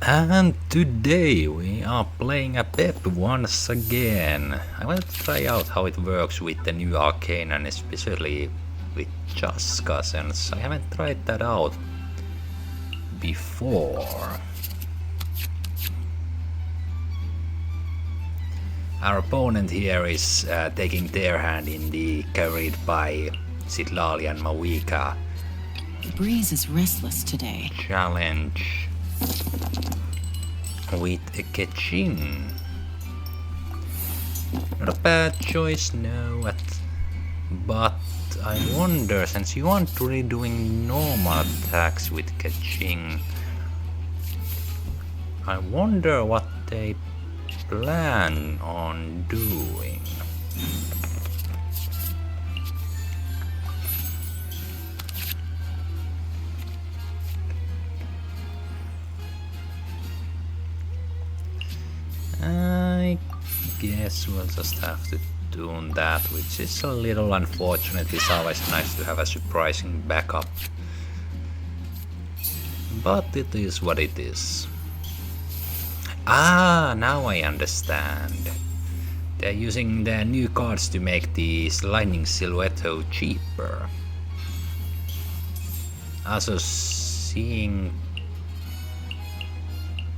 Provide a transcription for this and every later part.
And today we are playing Apep once again. I want to try out how it works with the new arcane and especially with Chasca, since I haven't tried that out before. Our opponent here is taking their hand in the carried by Sidlali and Mawika. The breeze is restless today. Challenge with a Genshin. Not a bad choice, no, but I wonder, since you aren't really doing normal attacks with Genshin, I wonder what they plan on doing. I guess we'll just have to tune that, which is a little unfortunate. It's always nice to have a surprising backup. But it is what it is. Ah, now I understand. They're using their new cards to make the Lightning Silhouette cheaper. Also, seeing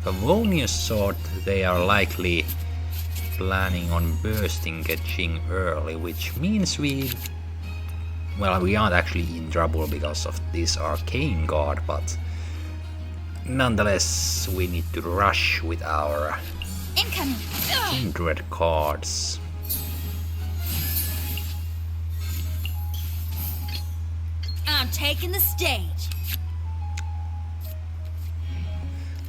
Favonius Sword, they are likely planning on bursting Genshin early, which means we aren't actually in trouble because of this arcane card, but nonetheless we need to rush with our Incoming. kindred cards. I'm taking the stage.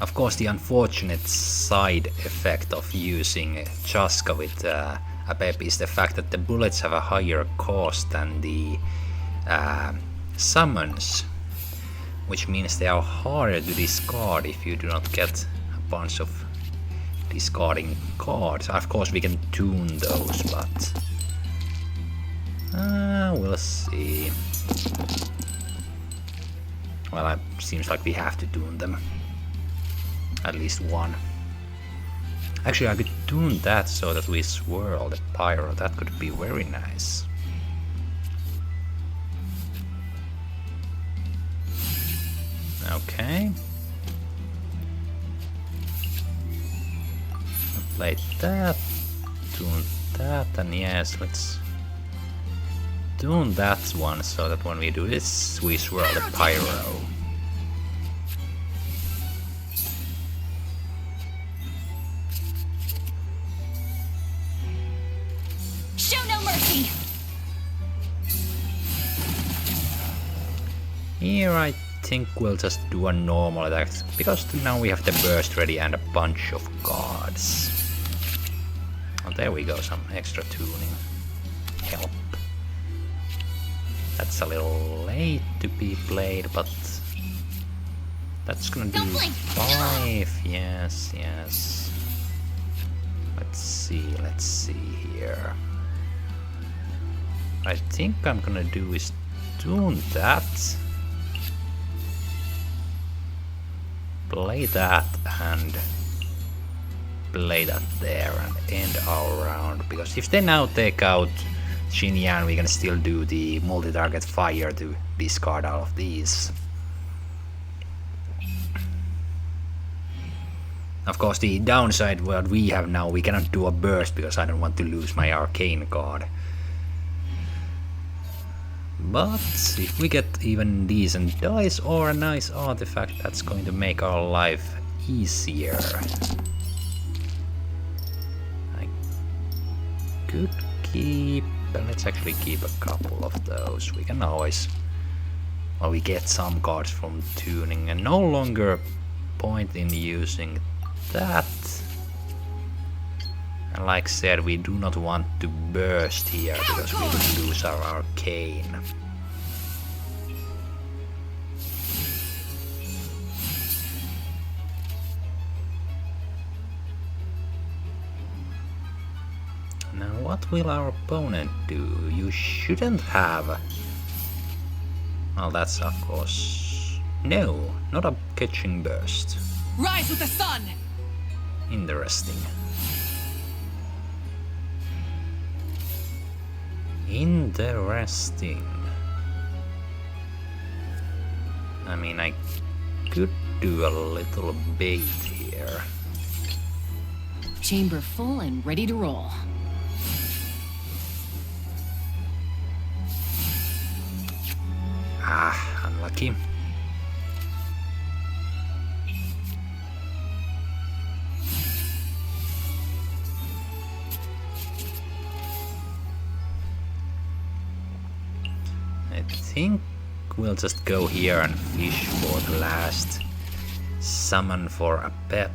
Of course, the unfortunate side effect of using Chasca with Apep is the fact that the bullets have a higher cost than the summons, which means they are harder to discard if you do not get a bunch of discarding cards. Of course, we can tune those, but we'll see. Well, it seems like we have to tune them. At least one. Actually, I could tune that so that we swirl the pyro. That could be very nice. Okay. Play that, tune that, and yes, let's tune that one so that when we do this, we swirl the pyro. Show no mercy. Here I think we'll just do a normal attack, because now we have the burst ready and a bunch of cards. Oh, there we go, some extra tuning. Help. That's a little late to be played, but that's gonna do 5. Yes, yes. Let's see here. I think I'm gonna do is tune that. Play that and play that there and end our round, because if they now take out Xinyan, we can still do the multi-target fire to discard all of these. Of course, the downside what we have now, we cannot do a burst because I don't want to lose my arcane card. But if we get even decent dice or a nice artifact, that's going to make our life easier. I could keep, let's actually keep a couple of those. We can always, well, we get some cards from tuning, and no longer point in using that. And like I said, we do not want to burst here because we will lose our arcane. Now what will our opponent do? You shouldn't have... Well, that's of course... No, not a catching burst. Rise with the sun! Interesting. Interesting. I mean, I could do a little bait here. Chamber full and ready to roll. Ah, unlucky. I think we'll just go here and fish for the last summon for Apep.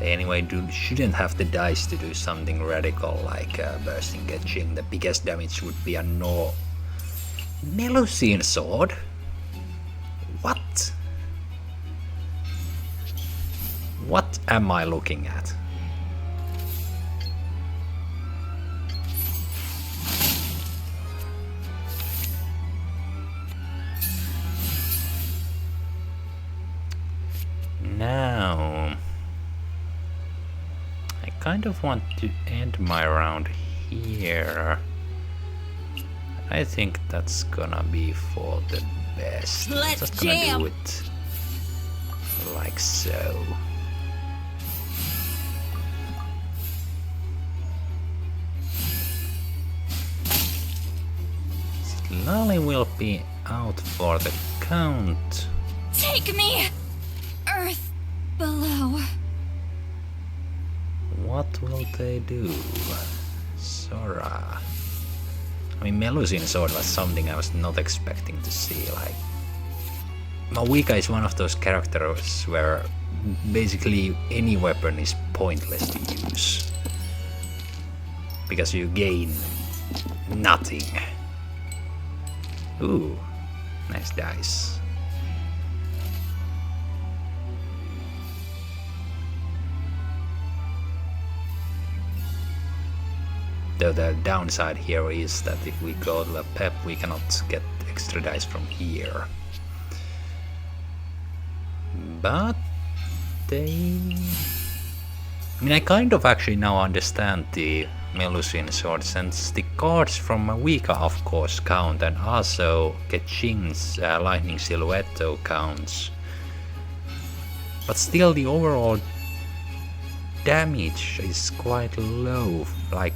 They anyway shouldn't have the dice to do something radical like bursting Genshin. The biggest damage would be a no Melusine sword? What? What am I looking at? Now, I kind of want to end my round here. I think that's gonna be for the best. Let's just gonna jam. do it like so. Lolly will be out for the count. Take me! Earth below. What will they do? Sora. I mean, Melusine sword was something I was not expecting to see. Like, Mawika is one of those characters where basically any weapon is pointless to use. Because you gain nothing. Ooh, nice dice. Though the downside here is that if we go to the Apep, we cannot get extra dice from here. But they... I mean, I kind of actually now understand the Melusine sword, since the cards from Mawika of course count, and also Keqing's Lightning Silhouette counts. But still the overall damage is quite low. Like,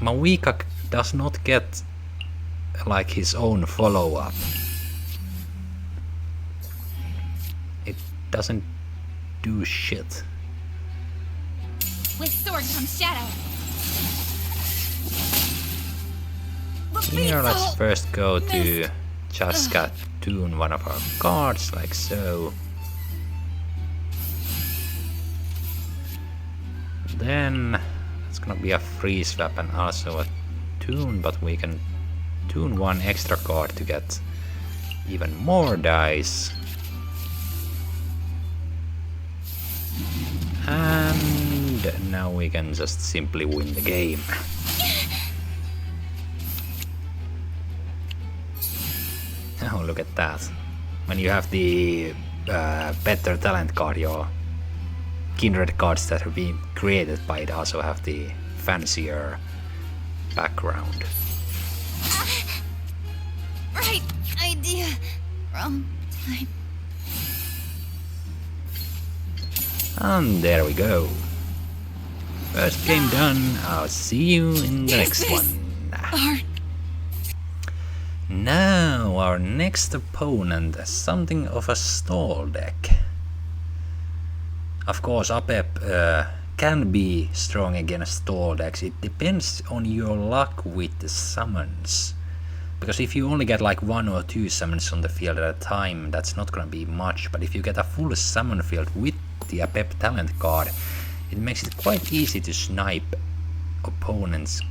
Mawika does not get like his own follow-up. It doesn't do shit. With sword comes shadow. Here, let's first go to Chasca, tune one of our cards, like so. Then it's gonna be a free swap and also a tune, but we can tune one extra card to get even more dice. And now we can just simply win the game. Oh, look at that. When you have the better talent card, your kindred cards that have been created by it also have the fancier background. Right idea. Wrong time. And there we go. First game done. I'll see you in the next one. Art. Now our next opponent is something of a stall deck. Of course, Apep can be strong against stall decks. It depends on your luck with the summons. Because if you only get like 1 or 2 summons on the field at a time, that's not gonna be much. But if you get a full summon field with the Apep talent card, it makes it quite easy to snipe opponents'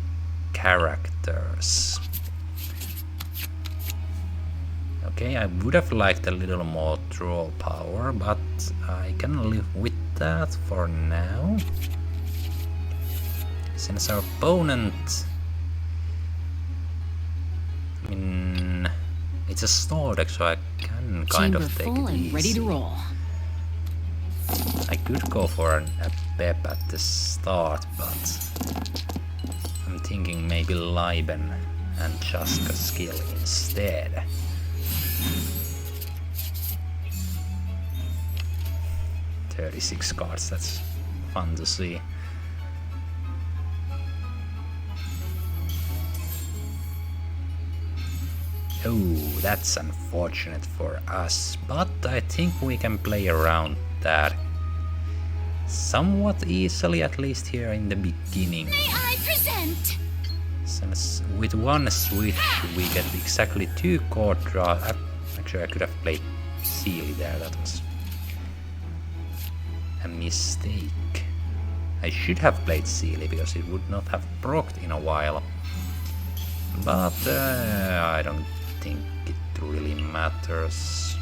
characters. Okay, I would have liked a little more draw power, but I can live with that for now. Since our opponent I mean, it's a stall deck, so I can kind Chamber of take full it and ready easy. to roll. I could go for an Apep at the start, but I'm thinking maybe Liben and Chasca skill instead. "36 cards, that's fun to see. Oh, that's unfortunate for us, but I think we can play around that somewhat easily, at least here in the beginning. May I present? Since with one switch we get exactly 2 card draw. Actually, I could have played Sealy there, that was a mistake. I should have played Sealy because it would not have procced in a while. But I don't think it really matters.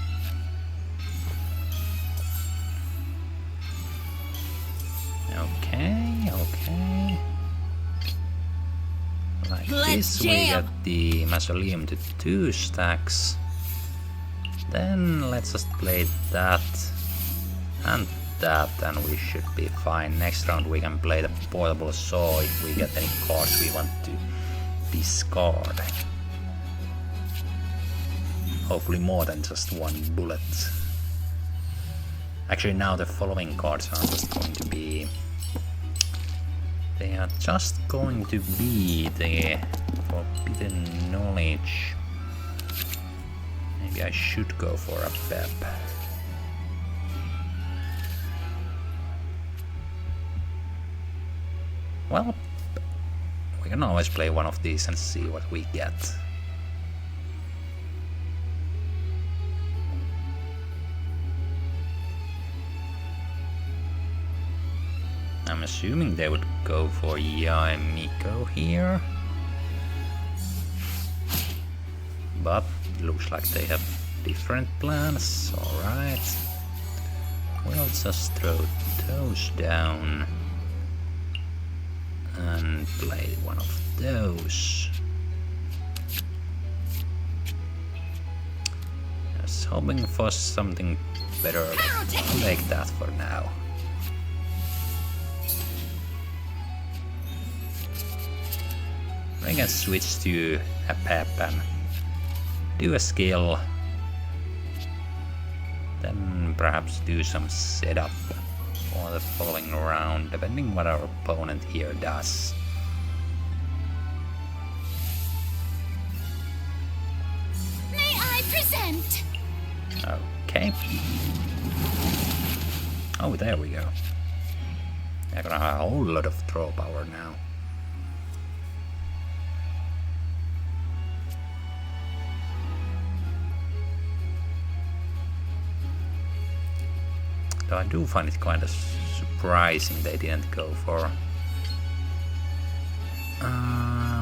Okay. Like Let's this, we jam. get the Mausoleum to 2 stacks. Then let's just play that and that, and we should be fine. Next round we can play the portable saw if we get any cards we want to discard. Hopefully more than just 1 bullet. Actually, now the following cards are just going to be... They are just going to be the Forbidden Knowledge. Maybe I should go for a Apep. Well, we can always play one of these and see what we get. I'm assuming they would go for Yaemiko here. But looks like they have different plans, alright. We'll just throw those down and play one of those. Just hoping for something better. I'll take that for now. We can switch to Apep and do a skill, then perhaps do some setup for the following round, depending what our opponent here does. May I present? Okay. Oh, there we go. They're gonna have a whole lot of draw power now. So I do find it kind of surprising they didn't go for...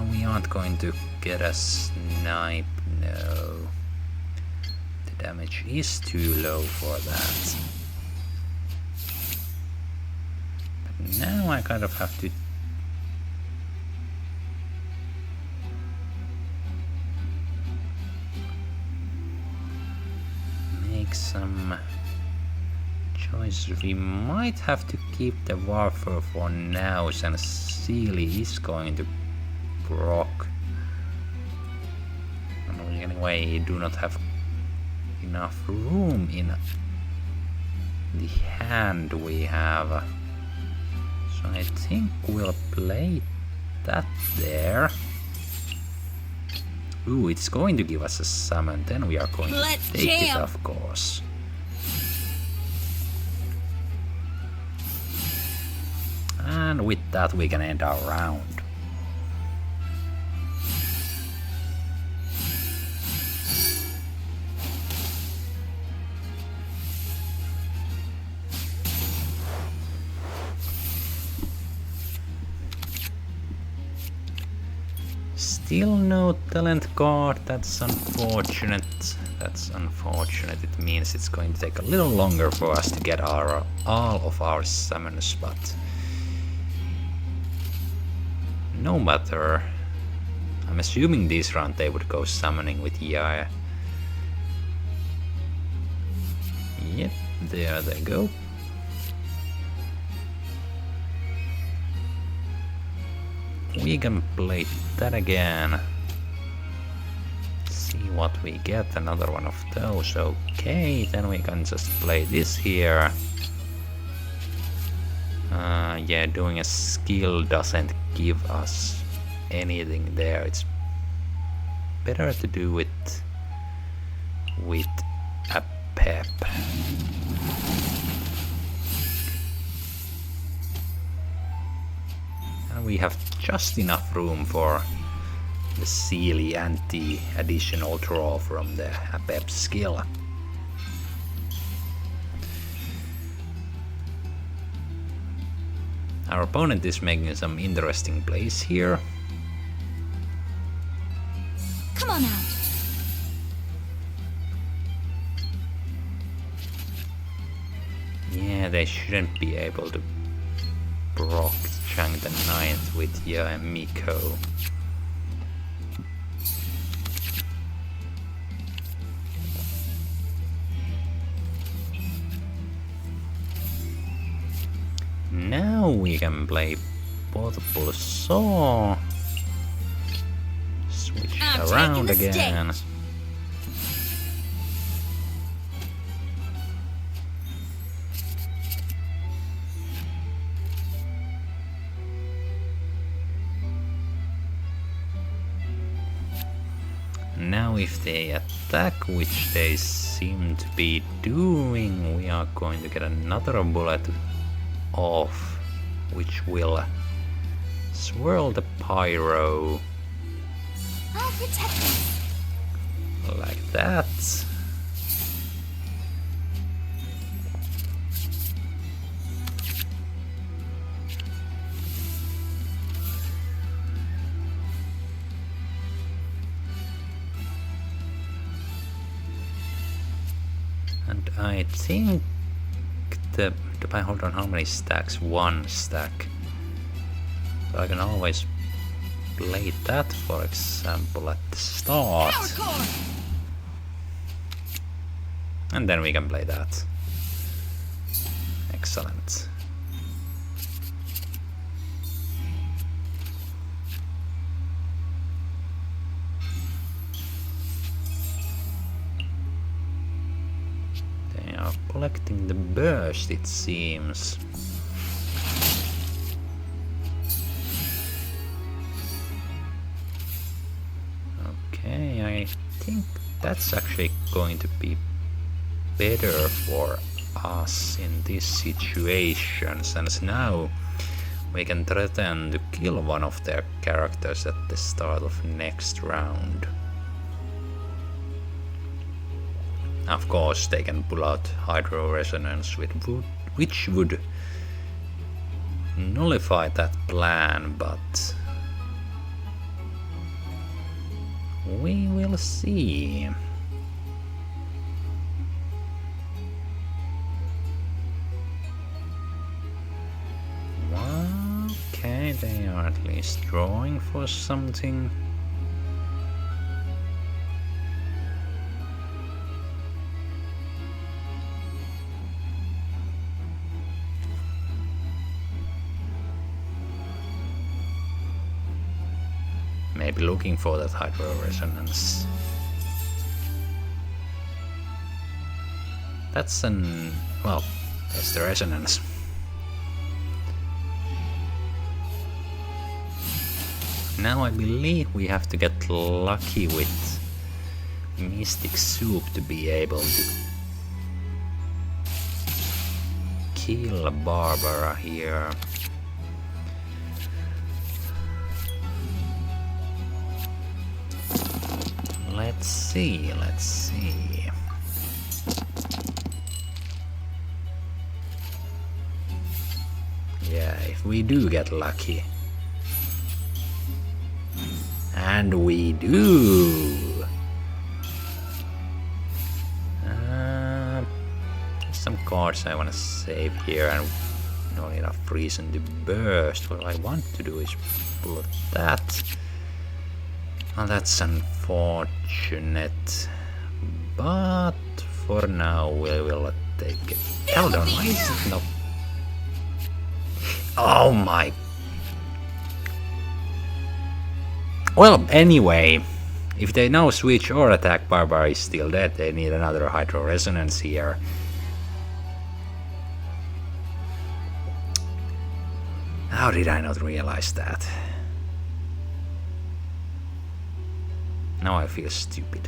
we aren't going to get a snipe, no. The damage is too low for that. But now I kind of have to... make some... choice. We might have to keep the Warfare for now, since Sealy is going to proc. And we anyway do not have enough room in the hand we have. So I think we'll play that there. Ooh, it's going to give us a summon, then we are going to take it, of course. And with that we can end our round. Still no talent card, that's unfortunate. It means it's going to take a little longer for us to get all of our summons, but no matter. I'm assuming this round they would go summoning with Yaya. Yep, there they go. We can play that again. See what we get, another one of those. Okay, then we can just play this here. Yeah, doing a skill doesn't give us anything there. It's better to do it with Apep. And we have just enough room for the Sealy anti-additional draw from the Apep skill. Our opponent is making some interesting plays here. Come on out. Yeah, they shouldn't be able to proc Chang the 9th with Ya and Miko. Now we can play portable saw. Switch around again. Now if they attack, which they seem to be doing, we are going to get another bullet off, which will swirl the pyro I'll protect them. like that. And I think hold on, how many stacks? One stack. So I can always play that, for example, at the start. And then we can play that. Excellent. They are collecting the burst, it seems. Okay, I think that's actually going to be better for us in this situation, since now we can threaten to kill one of their characters at the start of next round. Of course, they can pull out Hydro Resonance, which would nullify that plan, but we will see. Okay, they are at least drawing for something. Maybe looking for that Hydro Resonance. That's well, that's the resonance. Now I believe we have to get lucky with Mystic Soup to be able to kill Barbara here. Let's see, let's see. Yeah, if we do get lucky. And we do! There's some cards I want to save here and not enough reason to burst. What I want to do is pull that. Well, that's unfortunate. But for now we will take it. Hold on, why is it not? Oh my. Well, anyway, if they now switch or attack, Barbara is still dead. They need another Hydro Resonance here. How did I not realize that? Now I feel stupid.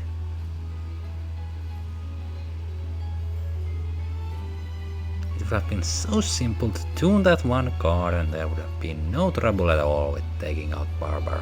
It would have been so simple to tune that one card and there would have been no trouble at all with taking out Barbara.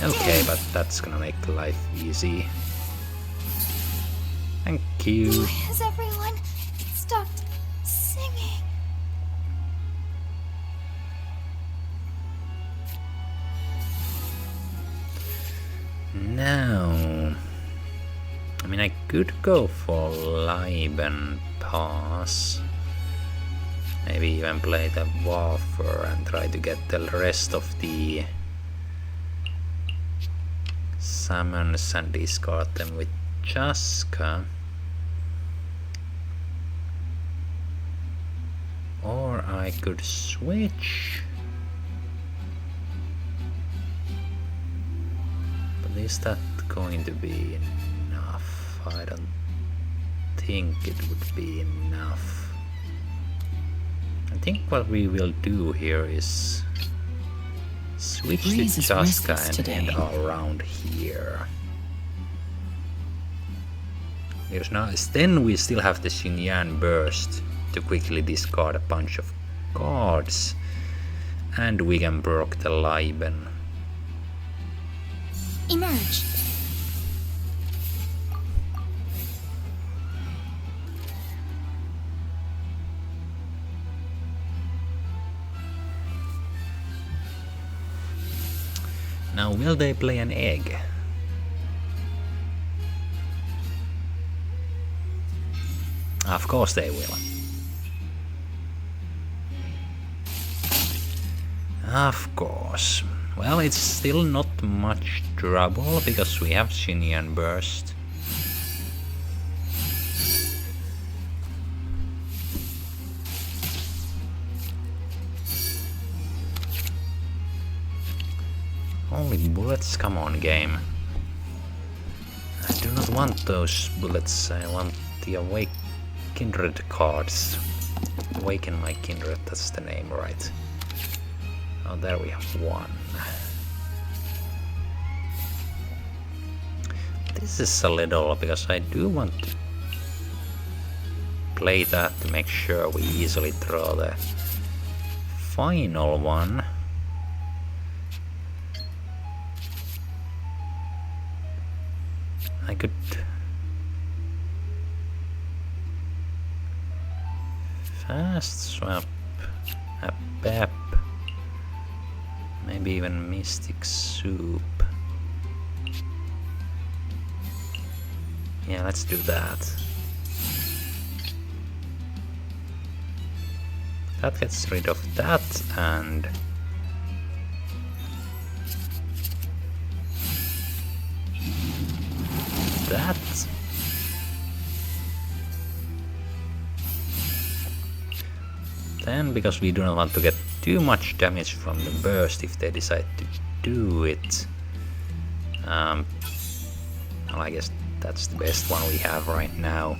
Okay, but that's gonna make life easy. Thank you. Why has everyone stopped singing? Now, I mean, I could go for Lieben Pass. Maybe even play the Wafer and try to get the rest of the summons and discard them with Chasca. Or I could switch. But is that going to be enough? I don't think it would be enough. I think what we will do here is switch to Chasca and end our round here. Because now then we still have the Xinyan Burst to quickly discard a bunch of cards. And we can proc the Lieben. Emerge. Now will they play an egg? Of course they will. Of course. Well, it's still not much trouble because we have Xinyan Burst. Only bullets, come on game. I do not want those bullets, I want the Awake Kindred cards. Awaken my Kindred, that's the name, right? Oh, there we have one. This is a little, because I do want to play that to make sure we easily draw the final one. I could fast swap Apep, maybe even Mystic Soup. Yeah, let's do that. That gets rid of that and that. Then, because we do not want to get too much damage from the burst if they decide to do it, well, I guess that's the best one we have right now.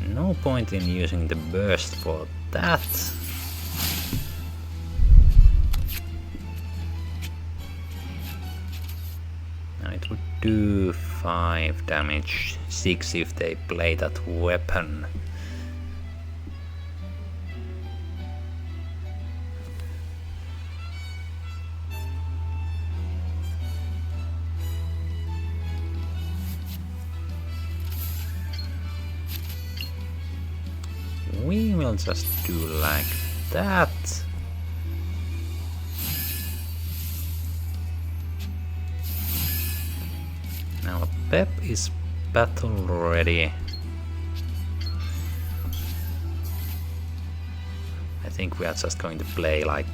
No point in using the burst for that. It would do 5 damage, 6 if they play that weapon. we will just do like that. Now Apep is battle ready. I think we are just going to play like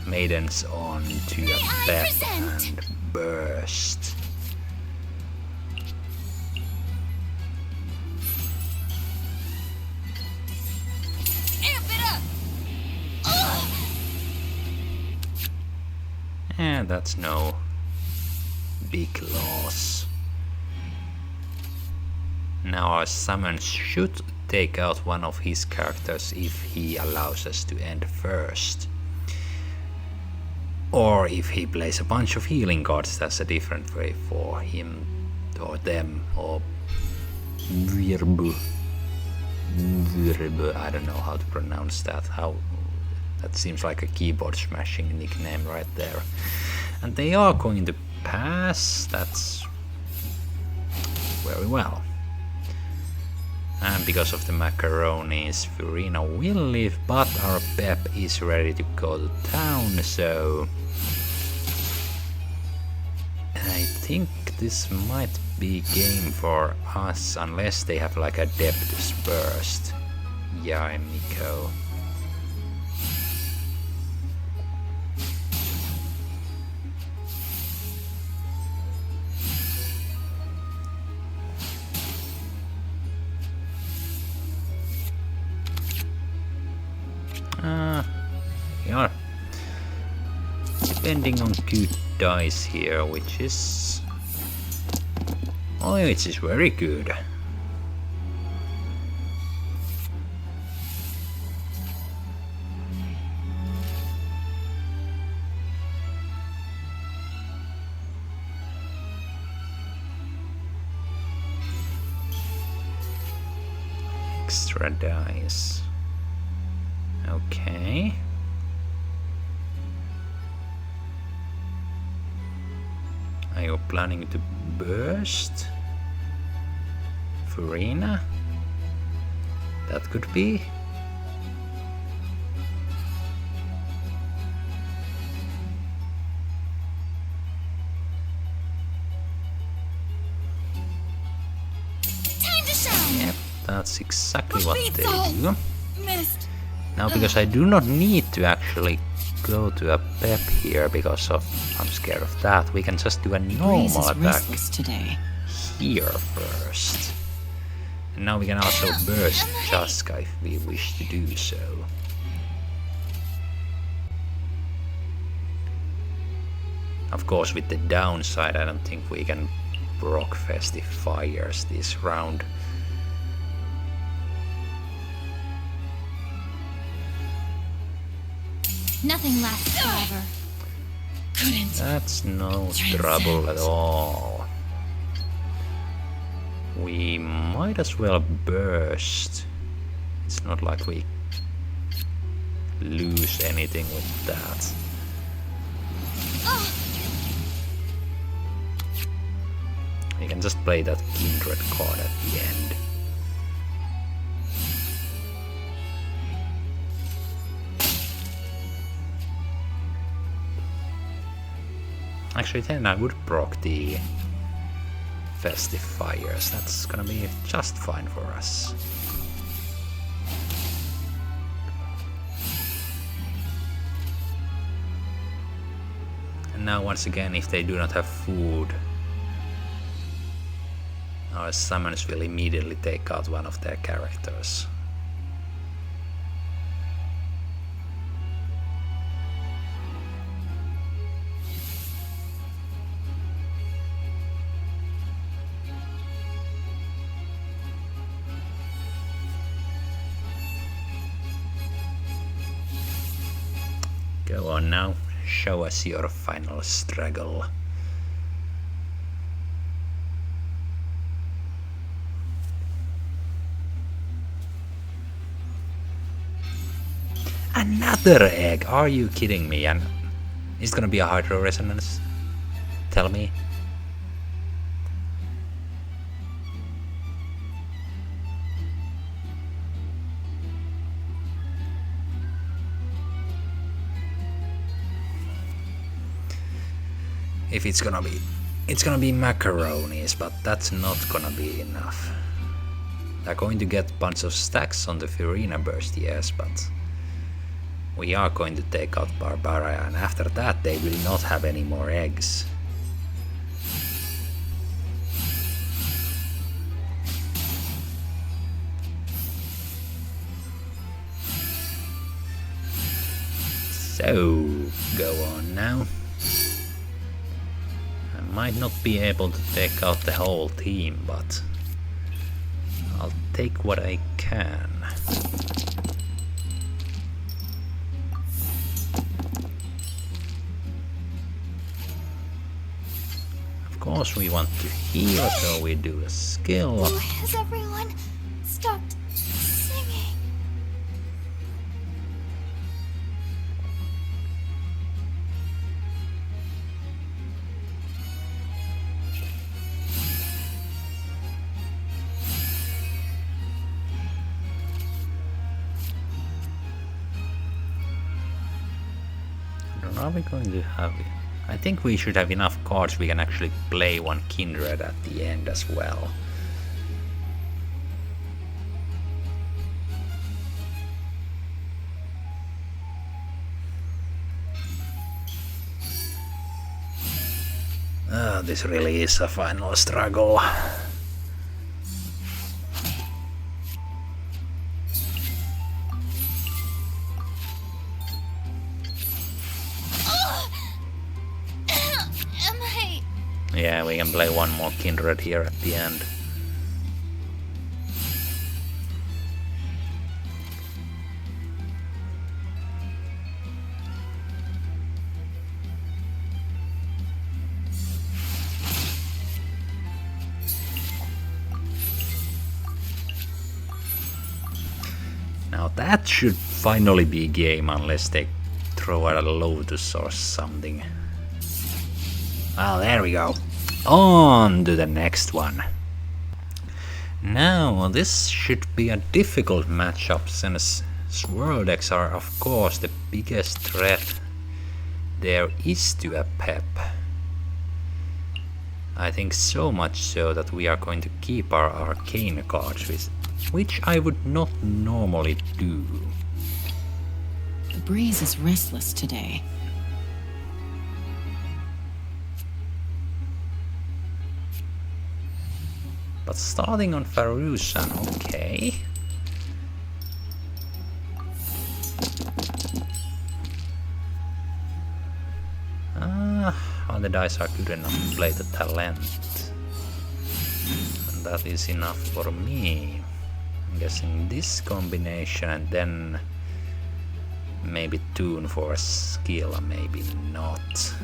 maidens on to Apep and burst. And that's no big loss. Now our summon should take out one of his characters if he allows us to end first. Or if he plays a bunch of healing cards, that's a different way for him or them or Virbu. I don't know how to pronounce that. That seems like a keyboard smashing nickname right there. And they are going to pass. That's very well. And because of the macaronis, Furina will leave, but our Pep is ready to go to town, so I think this might be game for us, unless they have like a Adeptus burst. Yeah, Miko. We are depending on good dice here, which is very good. Extra dice. Okay. Are you planning to burst? Furina? That could be. Time to shine. Yep, that's exactly what they Beats do. Missed. Now, because I do not need to actually go to a Pep here because of I'm scared of that, we can just do a normal attack today. here first. And now we can also burst Chasca if we wish to do so. Of course, with the downside, I don't think we can proc Festive Fires this round. Nothing lasts forever. Couldn't. That's no trouble at all. We might as well burst. It's not like we lose anything with that. We can just play that Kindred card at the end. Actually, then I would proc the Festive Fires. That's gonna be just fine for us. And now once again, if they do not have food, our summons will immediately take out one of their characters. Go on now, show us your final struggle. Another egg! Are you kidding me? And it's gonna be a Hydro Resonance? Tell me. if it's gonna be macaronis, but that's not gonna be enough. They're going to get a bunch of stacks on the Furina burst, yes, but we are going to take out Barbara, and after that they will not have any more eggs. So, go on now. I might not be able to take out the whole team, but I'll take what I can. Of course we want to heal, so we do a skill. Why has everyone stopped singing? Are we going to have it? I think we should have enough cards we can actually play one Kindred at the end as well. This really is a final struggle. Yeah, we can play one more Kindred here at the end. Now that should finally be a game, unless they throw out a Lotus or something. Well, there we go. On to the next one. Now, this should be a difficult matchup, since swirl decks are, of course, the biggest threat there is to Apep. I think so much so that we are going to keep our arcane cards, which I would not normally do. The breeze is restless today. But starting on Farusan, okay. Well, the dice are good enough to play the talent. And that is enough for me. I'm guessing this combination, and then maybe tune for a skill, maybe not.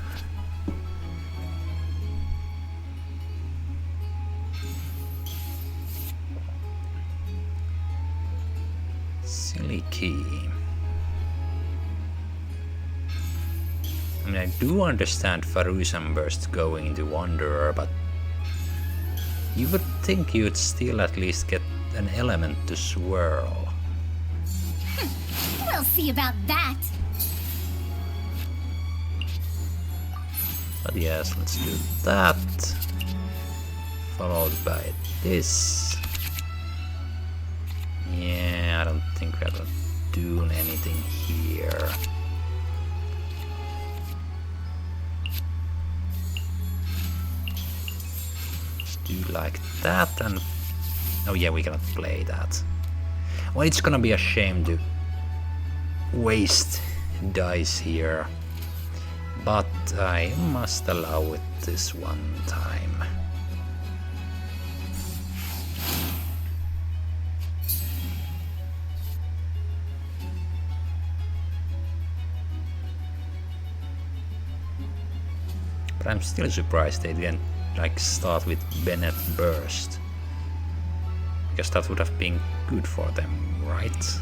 Silly key. I mean, I do understand Farusan Burst going into Wanderer, but you would think you'd still at least get an element to swirl. We'll see about that. But yes, let's do that. Followed by this. Yeah, I don't think we're gonna do anything here. Do like that, and oh yeah, we cannot play that. Well, it's gonna be a shame to waste dice here, but I must allow it this one time. But I'm still surprised they didn't like start with Bennett Burst, because that would have been good for them, right?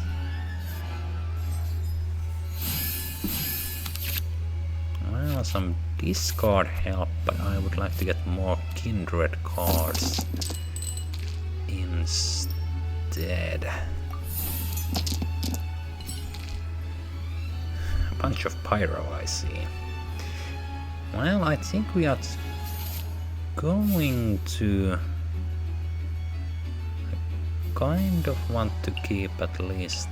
Well, some discard help, but I would like to get more Kindred cards instead. A bunch of Pyro, I see. Well, I think we are going to... I kind of want to keep at least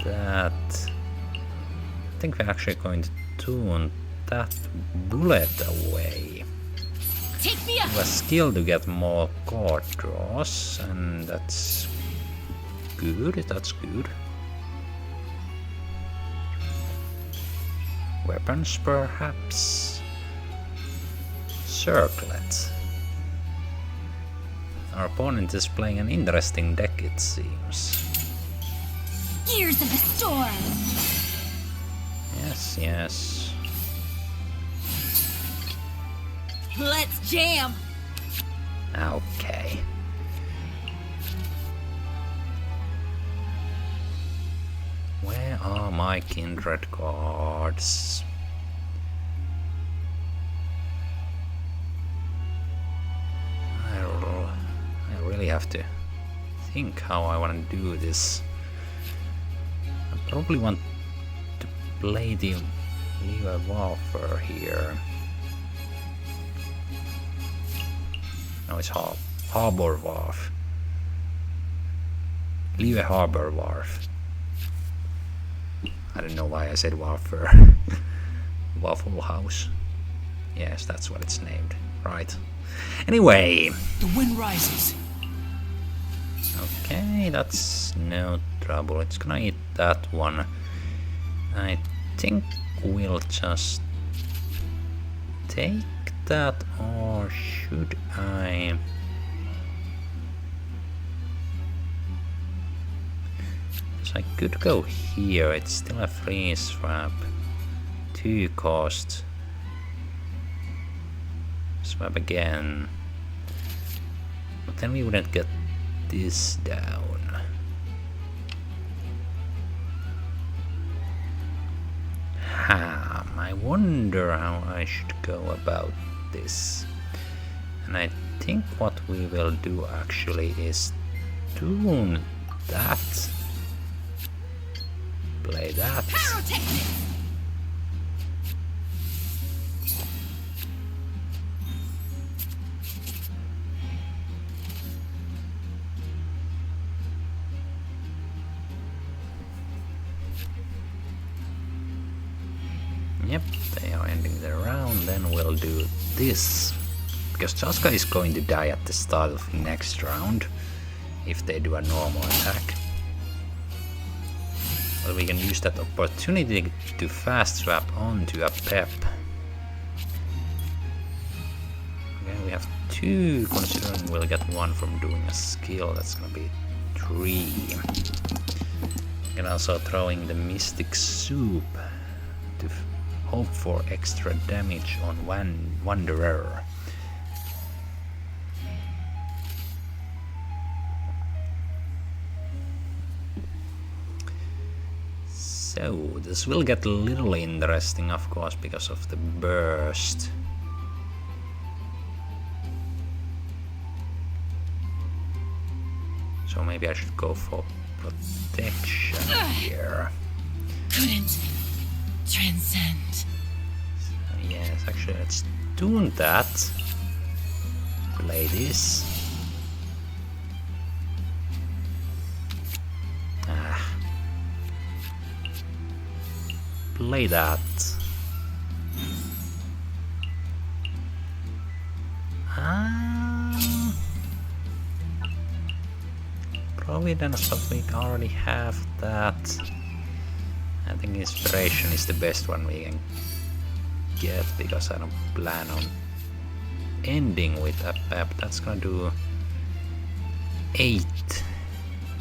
that. I think we're actually going to tune that bullet away. Take me up! We have a skill to get more card draws, and that's good, that's good. Weapons perhaps? Circlet. Our opponent is playing an interesting deck, it seems. Gears of the storm! Yes, yes. Let's jam! Okay. Where are my kindred cards? I really have to think how I want to do this. I probably want to play the Lever Warfare here. No, it's Harbor Wharf. Leave a Harbor Wharf. I don't know why I said Warfare. Waffle House. Yes, that's what it's named. Right. Anyway. The wind rises. Okay, that's no trouble. It's gonna eat that one. I think we'll just take that, or should I? I could go here, it's still a free swap. 2 cost. Swap again. But then we wouldn't get this down. I wonder how I should go about this. And I think what we will do actually is tune that. Play that. Yep, they are ending their round, then we'll do this. Because Chasca is going to die at the start of next round, if they do a normal attack. But we can use that opportunity to fast swap onto Apep. Okay, we have 2, considering we'll get 1 from doing a skill, that's gonna be 3. And also throwing the Mystic Soup to hope for extra damage on Wanderer. So this will get a little interesting, of course, because of the burst. So maybe I should go for protection here. Couldn't transcend. Yes, actually let's do that. Play this. Play that. Providence, but we already have that. I think Inspiration is the best one we can get, because I don't plan on ending with Apep. That's gonna do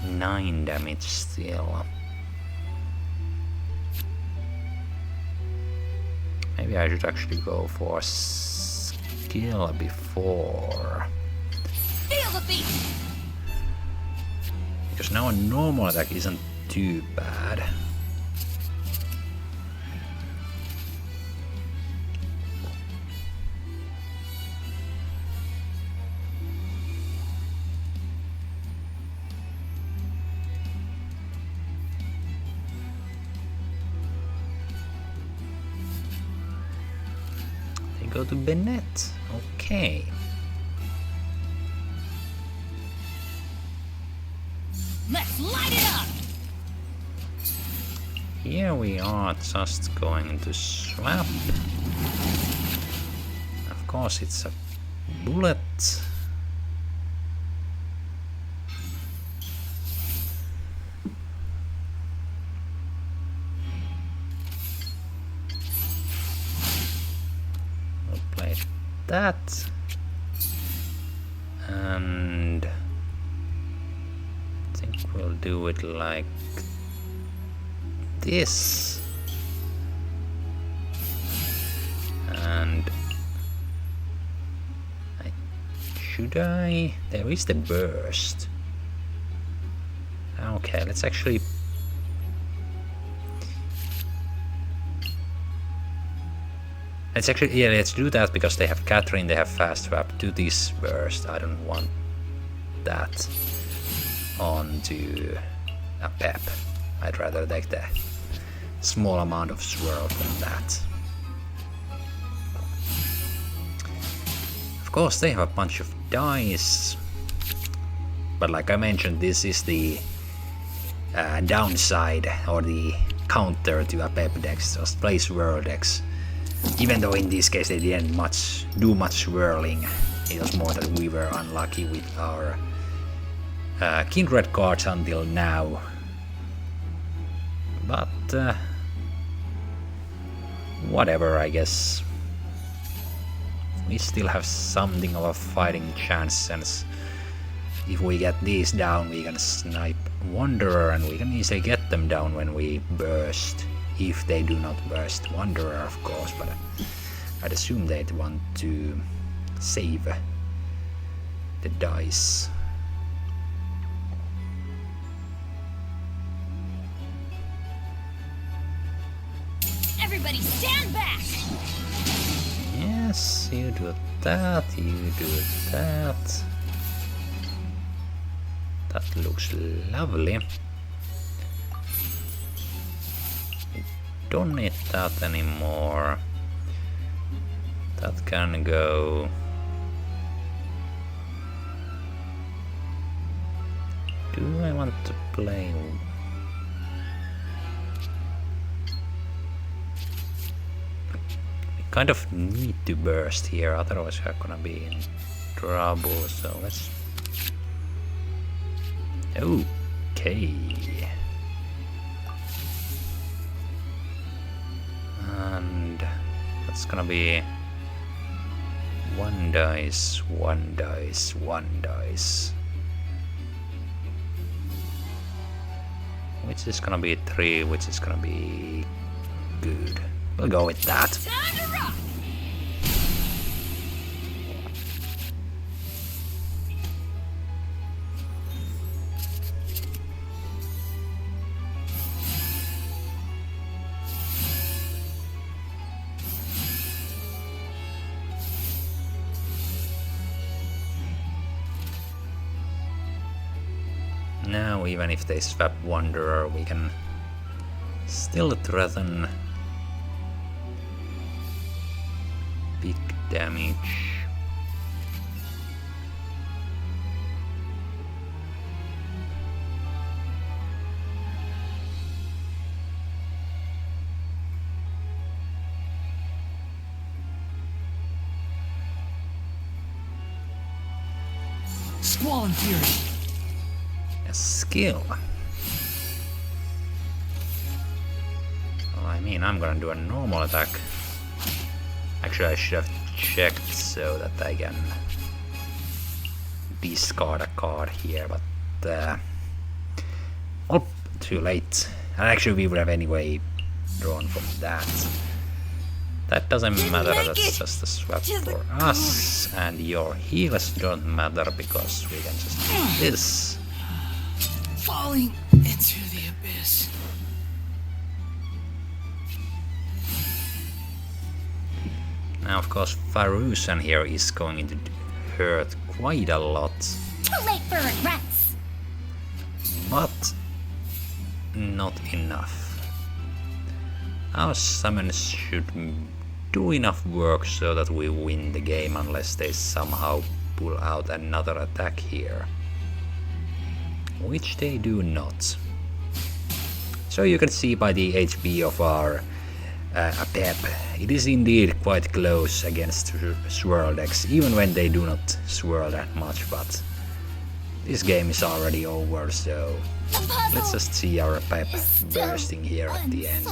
9 damage still. Maybe I should actually go for skill before. Feel the beat. Because now a normal attack isn't too bad. go to Bennett. Okay. Let's light it up! Here we are just going to swap. Of course it's a bullet. We'll play that. And I think we'll do it like this. And should I? There is the burst. Okay, let's actually yeah, let's do that because they have Catherine, they have fast swap to this burst. I don't want that onto Apep. I'd rather take the small amount of swirl from that. Of course, they have a bunch of dice, but like I mentioned, this is the downside or the counter to Apep decks, just play swirl decks. Even though in this case they didn't do much swirling, it was more that we were unlucky with our Kindred cards until now. But whatever, I guess. We still have something of a fighting chance, since if we get these down we can snipe Wanderer and we can easily get them down when we burst. If they do not burst Wanderer, of course, but I'd assume they'd want to save the dice. Everybody stand back! Yes, you do that, you do that. That looks lovely. Don't need that anymore. That can go. Do I want to play? We kind of need to burst here, otherwise we're gonna be in trouble, so let's. Okay. And that's gonna be one dice, one dice, one dice. Which is gonna be 3, which is gonna be good. We'll go with that. Time to rock! Now, even if they swap Wanderer, we can still threaten big damage. Squall and Fury. Skill. Well, I mean, I'm gonna do a normal attack. Actually, I should have checked so that I can discard a card here, but oh, too late. And actually, we would have anyway drawn from that. That doesn't matter, that's just a swap for us, and your heals don't matter because we can just do this. Falling into the abyss. Now, of course, Farusan here is going to hurt quite a lot. Too late for regrets. But not enough. Our summons should do enough work so that we win the game unless they somehow pull out another attack here. Which they do not. So you can see by the HP of our Apep, it is indeed quite close against swirl decks, even when they do not swirl that much, but this game is already over, so let's just see our Apep bursting here at the end.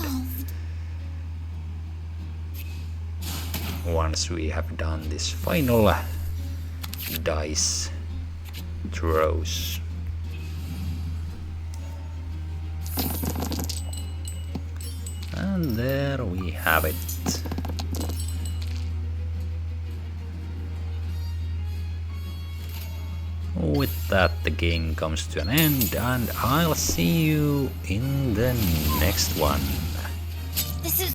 Once we have done this final dice throws. And there we have it. With that, the game comes to an end, and I'll see you in the next one. This is